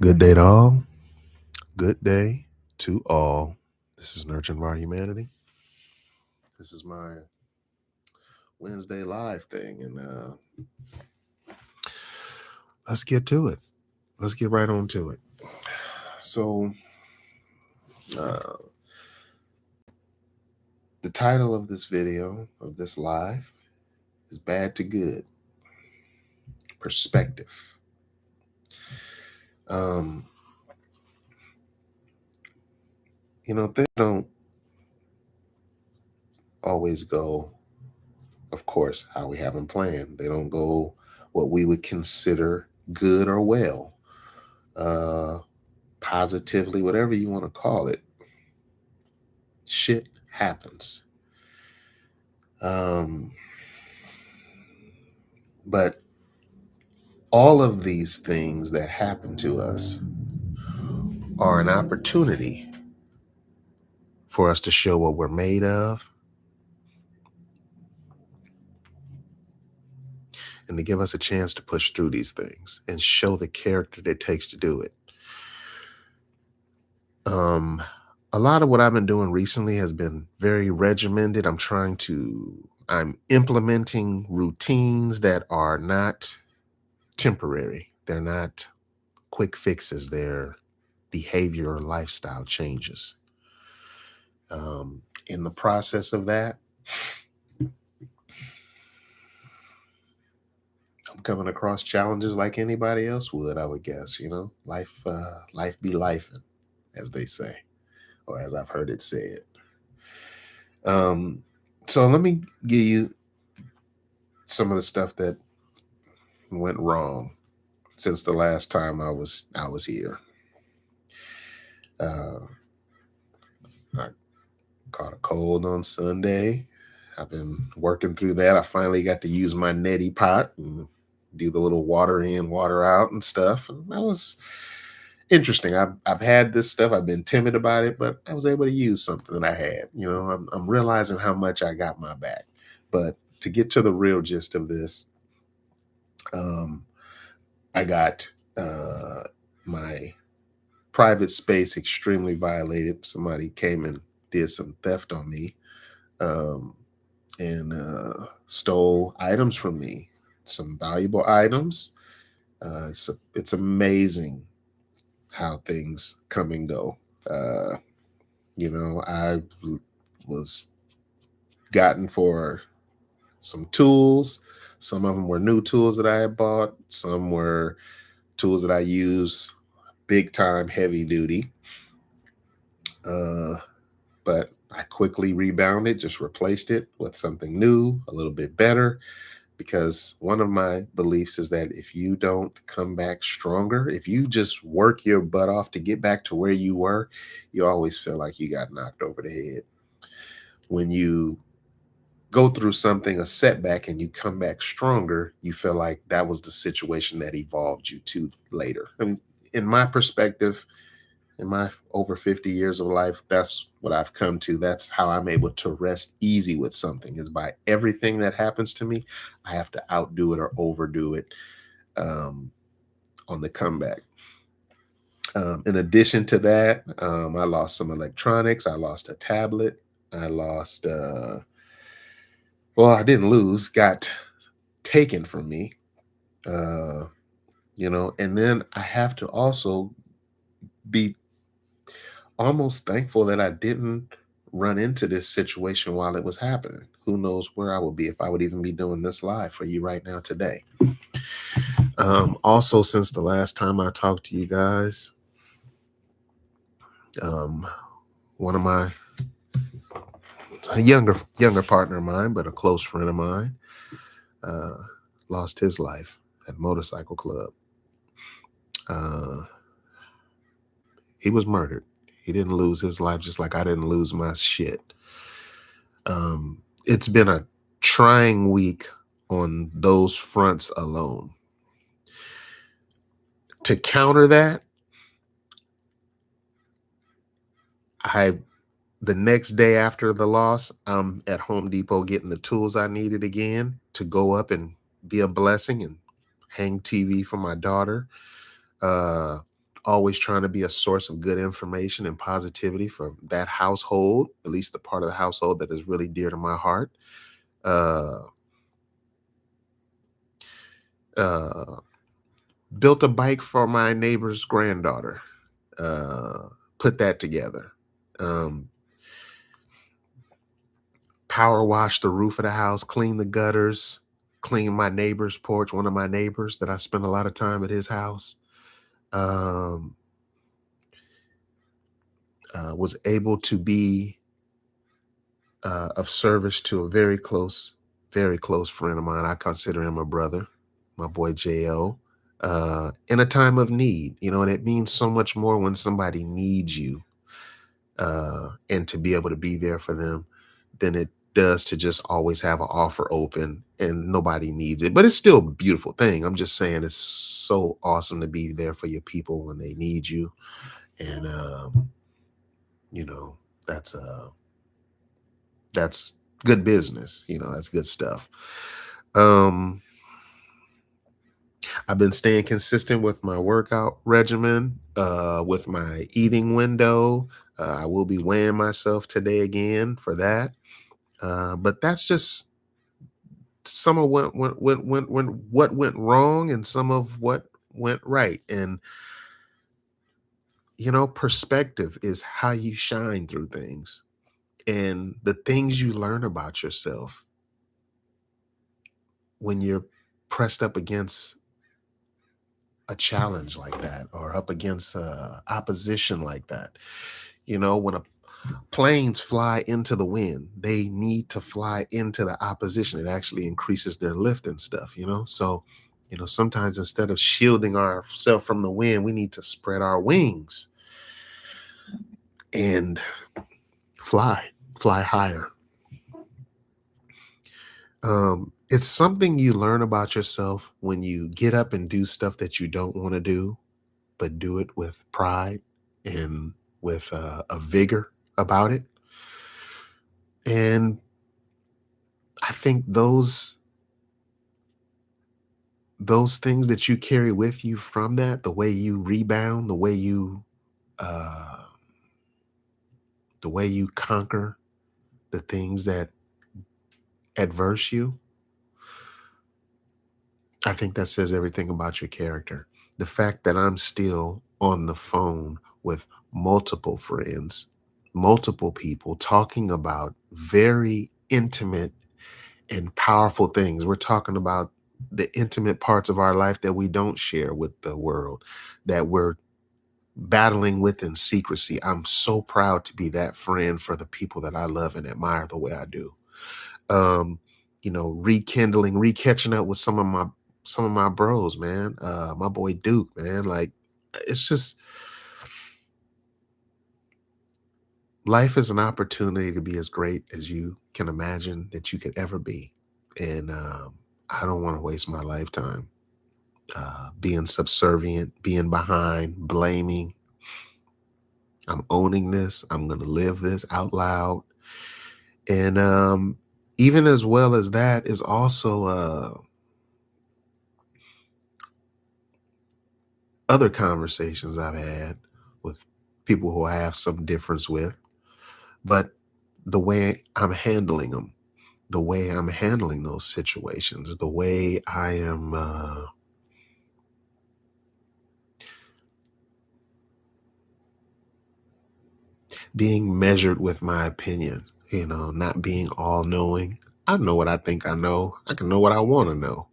Good day to all. Good day to all. This is Nurturing Our Humanity. This is my Wednesday live thing, and let's get to it. Let's get right on to it. So, the title of this video, of this live, is Bad to Good Perspective. Things don't always go, of course, how we have them planned. They don't go what we would consider good or well, positively, whatever you want to call it. Shit happens. But all of these things that happen to us are an opportunity for us to show what we're made of and to give us a chance to push through these things and show the character that it takes to do it. A lot of what I've been doing recently has been very regimented. I'm implementing routines that are not temporary. They're not quick fixes. They're behavior or lifestyle changes. In the process of that, I'm coming across challenges like anybody else would, I would guess. Life be lifing, as they say, or as I've heard it said. So let me give you some of the stuff that went wrong since the last time I was here. I caught a cold on Sunday. I've been working through that. I finally got to use my neti pot and do the little water in, water out and stuff. And that was interesting. I've had this stuff. I've been timid about it, but I was able to use something that I had. I'm realizing how much I got my back. But to get to the real gist of this, I got my private space extremely violated. Somebody came and did some theft on me and stole items from me, some valuable items. It's amazing how things come and go. I was gotten for some tools. Some of them were new tools that I had bought. Some were tools that I use big time, heavy duty. But I quickly rebounded, just replaced it with something new, a little bit better, because one of my beliefs is that if you don't come back stronger, if you just work your butt off to get back to where you were, you always feel like you got knocked over the head. When you go through something, a setback, and you come back stronger, you feel like that was the situation that evolved you to later. I mean, in my perspective, in my over 50 years of life, that's what I've come to. That's how I'm able to rest easy with something, is by everything that happens to me, I have to outdo it or overdo it on the comeback. In addition to that, I lost some electronics. I lost a tablet. I lost, I didn't lose, got taken from me, and then I have to also be almost thankful that I didn't run into this situation while it was happening. Who knows where I would be, if I would even be doing this live for you right now today. Also, since the last time I talked to you guys, one of my a younger partner of mine, but a close friend of mine, lost his life at Motorcycle Club. He was murdered. He didn't lose his life, just like I didn't lose my shit. It's been a trying week on those fronts alone. To counter that, the next day after the loss, I'm at Home Depot getting the tools I needed again to go up and be a blessing and hang TV for my daughter. always trying to be a source of good information and positivity for that household, at least the part of the household that is really dear to my heart. Uh, uh, Built a bike for my neighbor's granddaughter. Uh, Put that together. Um, Power wash the roof of the house, clean the gutters, clean my neighbor's porch, one of my neighbors that I spend a lot of time at his house. Um, was able to be of service to a very close friend of mine. I consider him a brother, my boy Jo. In a time of need, and it means so much more when somebody needs you, and to be able to be there for them than it does to just always have an offer open and nobody needs it. But it's still a beautiful thing. I'm just saying it's so awesome to be there for your people when they need you. And you know, that's that's good business. That's good stuff. Um, I've been staying consistent with my workout regimen, with my eating window. I will be weighing myself today again for that. But that's just some of what went wrong and some of what went right. And perspective is how you shine through things, and the things you learn about yourself when you're pressed up against a challenge like that, or up against opposition like that. When planes fly into the wind, they need to fly into the opposition. It actually increases their lift and stuff. So sometimes instead of shielding ourselves from the wind, we need to spread our wings and fly higher. It's something you learn about yourself when you get up and do stuff that you don't want to do, but do it with pride and with a vigor about it. And I think those things that you carry with you from that, the way you rebound, uh, the way you conquer the things that adverse you, I think that says everything about your character. The fact that I'm still on the phone with multiple friends, multiple people talking about very intimate and powerful things. We're talking about the intimate parts of our life that we don't share with the world, that we're battling with in secrecy. I'm so proud to be that friend for the people that I love and admire the way I do. Um, Rekindling, recatching up with some of my bros, man. My boy Duke, man. Like, it's just, life is an opportunity to be as great as you can imagine that you could ever be. And I don't want to waste my lifetime being subservient, being behind, blaming. I'm owning this. I'm going to live this out loud. And even as well as that is also other conversations I've had with people who I have some difference with, but the way I'm handling them, the way I'm handling those situations, the way I am being measured with my opinion, not being all knowing. I know what I think I know. I can know what I want to know.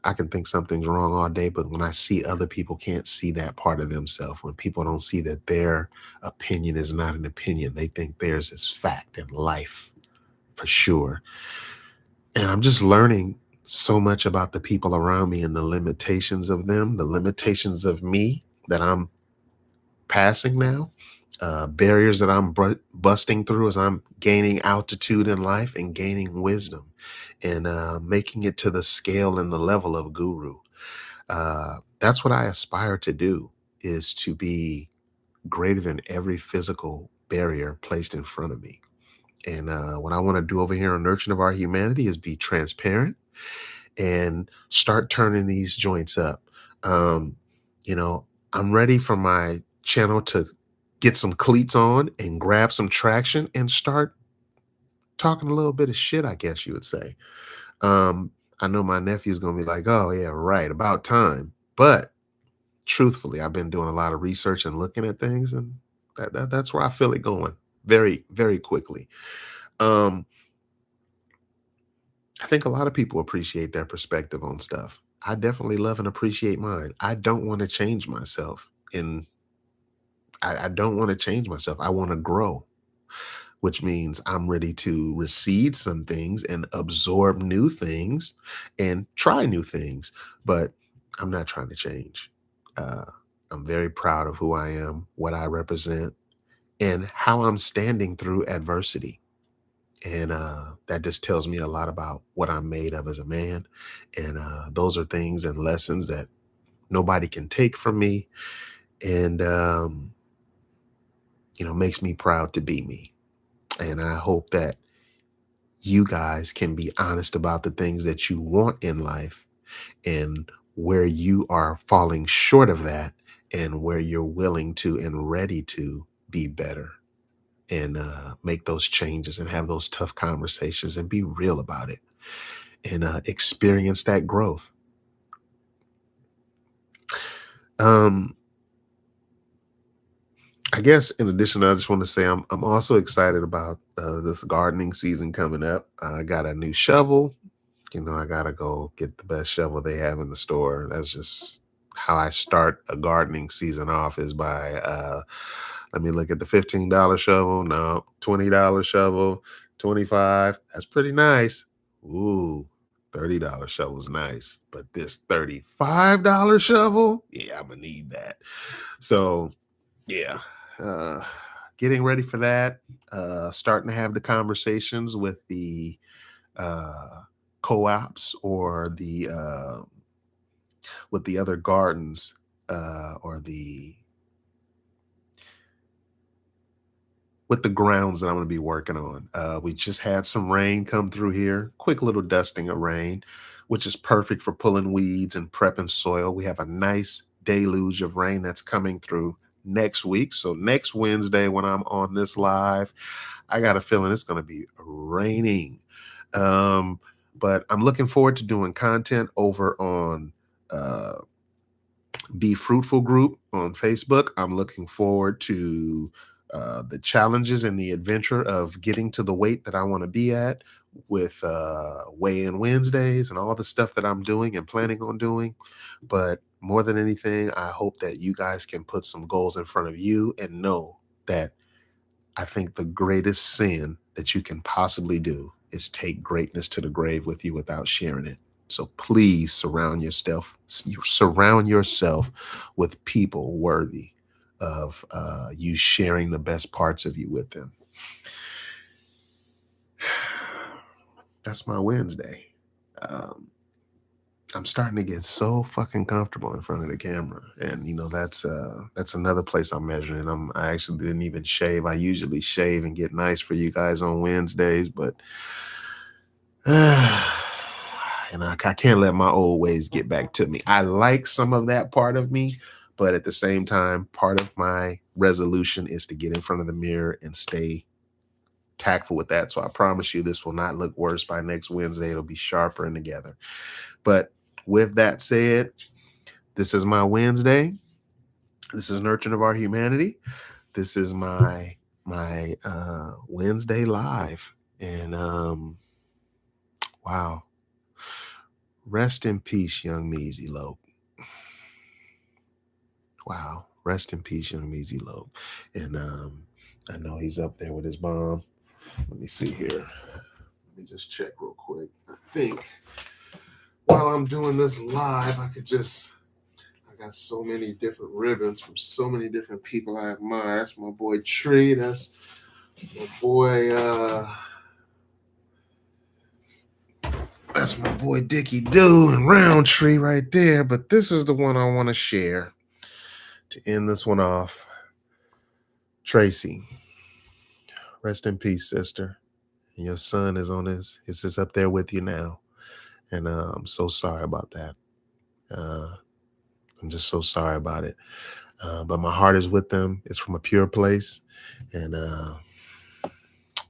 I can think something's wrong all day, but when I see other people can't see that part of themselves, when people don't see that their opinion is not an opinion, they think theirs is fact and life for sure. And I'm just learning so much about the people around me and the limitations of them, the limitations of me that I'm passing now, barriers that I'm busting through as I'm gaining altitude in life and gaining wisdom and making it to the scale and the level of guru. That's what I aspire to do, is to be greater than every physical barrier placed in front of me. And what I want to do over here on Nurturing of Our Humanity is be transparent and start turning these joints up. Um, you know, I'm ready for my channel to get some cleats on and grab some traction and start talking a little bit of shit, I guess you would say. Um, I know my nephew's gonna be like, "Oh yeah, right, about time." But truthfully, I've been doing a lot of research and looking at things, and that's where I feel it going very, very quickly. Um, I think a lot of people appreciate their perspective on stuff. I definitely love and appreciate mine. I don't want to change myself, and I don't want to change myself. I want to grow, which means I'm ready to recede some things and absorb new things and try new things. But I'm not trying to change. Uh, I'm very proud of who I am, what I represent, and how I'm standing through adversity. And that just tells me a lot about what I'm made of as a man. And those are things and lessons that nobody can take from me. And, makes me proud to be me. And I hope that you guys can be honest about the things that you want in life and where you are falling short of that and where you're willing to and ready to be better and make those changes and have those tough conversations and be real about it and experience that growth. Um, I guess in addition, I just want to say I'm also excited about this gardening season coming up. I got a new shovel. I gotta go get the best shovel they have in the store. That's just how I start a gardening season off is by let me look at the $15 shovel. No, $20 shovel, 25. That's pretty nice. Ooh, $30 shovel's nice. But this $35 shovel, yeah, I'm gonna need that. So yeah. Uh getting ready for that. Starting to have the conversations with the uh, co-ops or the with the other gardens or the with the grounds that I'm going to be working on. We just had some rain come through here, quick little dusting of rain, which is perfect for pulling weeds and prepping soil. We have a nice deluge of rain that's coming through next week. So next Wednesday when I'm on this live, I got a feeling it's going to be raining. Um, but I'm looking forward to doing content over on uh, Be Fruitful group on Facebook. I'm looking forward to the challenges and the adventure of getting to the weight that I want to be at with weigh-in Wednesdays and all the stuff that I'm doing and planning on doing. But more than anything, I hope that you guys can put some goals in front of you and know that I think the greatest sin that you can possibly do is take greatness to the grave with you without sharing it. So please surround yourself with people worthy of you sharing the best parts of you with them. That's my Wednesday. Um, I'm starting to get so fucking comfortable in front of the camera, and that's another place I'm measuring. I actually didn't even shave. I usually shave and get nice for you guys on Wednesdays, but I can't let my old ways get back to me. I like some of that part of me, but at the same time, part of my resolution is to get in front of the mirror and stay tactful with that. So I promise you, this will not look worse by next Wednesday. It'll be sharper and together. But with that said, this is my Wednesday. This is Nurturing of Our Humanity. This is my Wednesday live. And wow. Rest in peace, young Measy Lope. Wow. Rest in peace, young Measy Lope. And I know he's up there with his mom. Let me see here. Let me just check real quick. I think while I'm doing this live, I got so many different ribbons from so many different people I admire. That's my boy Tree. That's my boy Dickie Doo and Roundtree right there. But this is the one I want to share to end this one off. Tracy, rest in peace, sister. And your son is up there with you now. And I'm so sorry about that. Uh, I'm just so sorry about it. But my heart is with them. It's from a pure place. And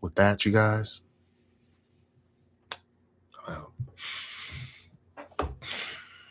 with that, you guys,